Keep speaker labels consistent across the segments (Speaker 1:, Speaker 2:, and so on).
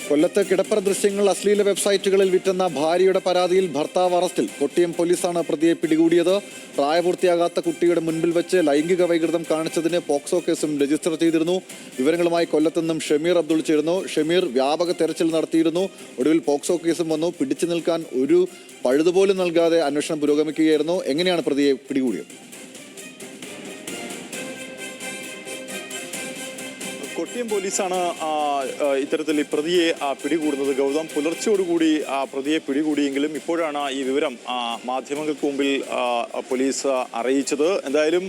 Speaker 1: കൊല്ലത്ത് കിടപ്പറ ദൃശ്യങ്ങൾ അശ്ലീല വെബ്സൈറ്റുകളിൽ വിറ്റെന്ന ഭാര്യയുടെ പരാതിയിൽ ഭർത്താവ് അറസ്റ്റിൽ. കൊട്ടിയം പോലീസാണ് പ്രതിയെ പിടികൂടിയത്. പ്രായപൂർത്തിയാകാത്ത കുട്ടിയുടെ മുൻപിൽ വെച്ച് ലൈംഗിക വൈകൃതം കാണിച്ചതിന് പോക്സോ കേസും രജിസ്റ്റർ ചെയ്തിരുന്നു. വിവരങ്ങളുമായി കൊല്ലത്ത് നിന്നും ഷമീർ അബ്ദുൾ ചേരുന്നു. ഷമീർ, വ്യാപക തെരച്ചിൽ നടത്തിയിരുന്നു, ഒടുവിൽ പോക്സോ കേസും വന്നു. പിടിച്ചു നിൽക്കാൻ ഒരു പഴുതുപോലും നൽകാതെ അന്വേഷണം പുരോഗമിക്കുകയായിരുന്നു. എങ്ങനെയാണ് പ്രതിയെ പിടികൂടിയത്?
Speaker 2: കൊട്ടിയം പോലീസാണ് ഇത്തരത്തിൽ ഈ പ്രതിയെ പിടികൂടുന്നത്. ഗൗതം, പുലർച്ചയോടുകൂടി പ്രതിയെ പിടികൂടിയെങ്കിലും ഇപ്പോഴാണ് ഈ വിവരം മാധ്യമങ്ങൾക്ക് മുമ്പിൽ പോലീസ് അറിയിച്ചത്. എന്തായാലും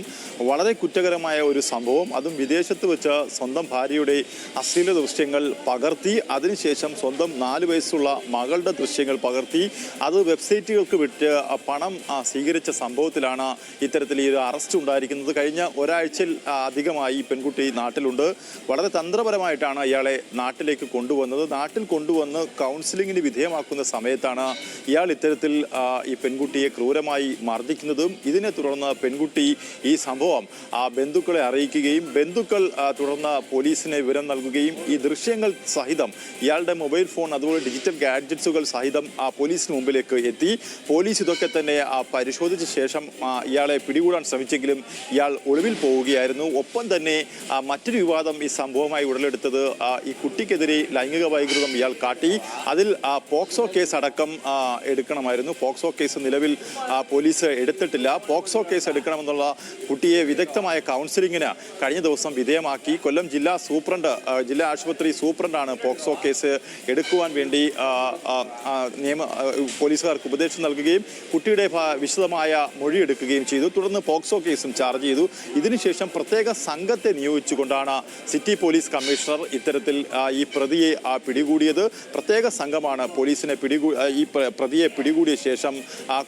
Speaker 2: വളരെ കുറ്റകരമായ ഒരു സംഭവം, അതും വിദേശത്ത് വെച്ച് സ്വന്തം ഭാര്യയുടെ അശ്ലീല ദൃശ്യങ്ങൾ പകർത്തി, അതിനുശേഷം സ്വന്തം 4 വയസ്സുള്ള മകളുടെ ദൃശ്യങ്ങൾ പകർത്തി അത് വെബ്സൈറ്റുകൾക്ക് വിറ്റ് പണം സ്വീകരിച്ച സംഭവത്തിലാണ് ഇത്തരത്തിൽ ഈ ഒരു അറസ്റ്റ് ഉണ്ടായിരിക്കുന്നത്. കഴിഞ്ഞ ഒരാഴ്ചയിൽ അധികമായി ഈ പെൺകുട്ടി നാട്ടിലുണ്ട്. വളരെ തന്ത്രപരമായിട്ടാണ് ഇയാളെ നാട്ടിലേക്ക് കൊണ്ടുവന്നത്. നാട്ടിൽ കൊണ്ടുവന്ന് കൗൺസിലിങ്ങിന് വിധേയമാക്കുന്ന സമയത്താണ് ഇയാൾ ഇത്തരത്തിൽ ഈ പെൺകുട്ടിയെ ക്രൂരമായി മർദ്ദിക്കുന്നതും. ഇതിനെ തുടർന്ന് പെൺകുട്ടി ഈ സംഭവം ബന്ധുക്കളെ അറിയിക്കുകയും ബന്ധുക്കൾ തുടർന്ന് പോലീസിനെ വിവരം നൽകുകയും ഈ ദൃശ്യങ്ങൾ സഹിതം ഇയാളുടെ മൊബൈൽ ഫോൺ അതുപോലെ ഡിജിറ്റൽ ഗാഡ്ജറ്റ്സുകൾ സഹിതം പോലീസിന് മുമ്പിലേക്ക് എത്തി. പോലീസ് ഇതൊക്കെ തന്നെ പരിശോധിച്ച ശേഷം ഇയാളെ പിടികൂടാൻ ശ്രമിച്ചെങ്കിലും ഇയാൾ ഒളിവിൽ പോവുകയായിരുന്നു. ഒപ്പം തന്നെ മറ്റൊരു വിവാദം ഈ സംഭവമായി ഉടലെടുത്തത് ഈ കുട്ടിക്കെതിരെ ലൈംഗിക വൈകൃതം ഇയാൾ കാട്ടി. അതിൽ പോക്സോ കേസ് അടക്കം എടുക്കണമായിരുന്നു. പോക്സോ കേസ് നിലവിൽ പോലീസ് എടുത്തിട്ടില്ല. പോക്സോ കേസ് എടുക്കണമെന്നുള്ള കുട്ടിയെ വിദഗ്ധമായ കൗൺസിലിങ്ങിന് കഴിഞ്ഞ ദിവസം വിധേയമാക്കി. കൊല്ലം ജില്ലാ ആശുപത്രി സൂപ്രണ്ടാണ് പോക്സോ കേസ് എടുക്കുവാൻ വേണ്ടി പോലീസുകാർക്ക് ഉപദേശം നൽകുകയും കുട്ടിയുടെ വിശദമായ മൊഴിയെടുക്കുകയും ചെയ്തു. തുടർന്ന് പോക്സോ കേസും ചാർജ് ചെയ്തു. ഇതിനുശേഷം പ്രത്യേക സംഘത്തെ നിയോഗിച്ചുകൊണ്ടാണ് സിറ്റി പോലീസ് കമ്മീഷണർ ഇത്തരത്തിൽ ഈ പ്രതിയെ പിടികൂടിയത്. പ്രത്യേക സംഘമാണ് ഈ പ്രതിയെ പിടികൂടിയ ശേഷം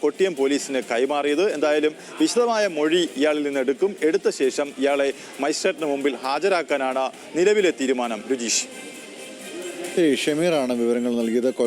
Speaker 2: കൊട്ടിയം പോലീസിന് കൈമാറിയത്. എന്തായാലും വിശദമായ മൊഴി ഇയാളിൽ നിന്ന് എടുത്ത ശേഷം ഇയാളെ മജിസ്ട്രേറ്റിന് മുമ്പിൽ ഹാജരാക്കാനാണ് നിലവിലെ തീരുമാനം. രുചീഷ്.
Speaker 1: ഷമീറാണ് വിവരങ്ങൾ നൽകിയത്.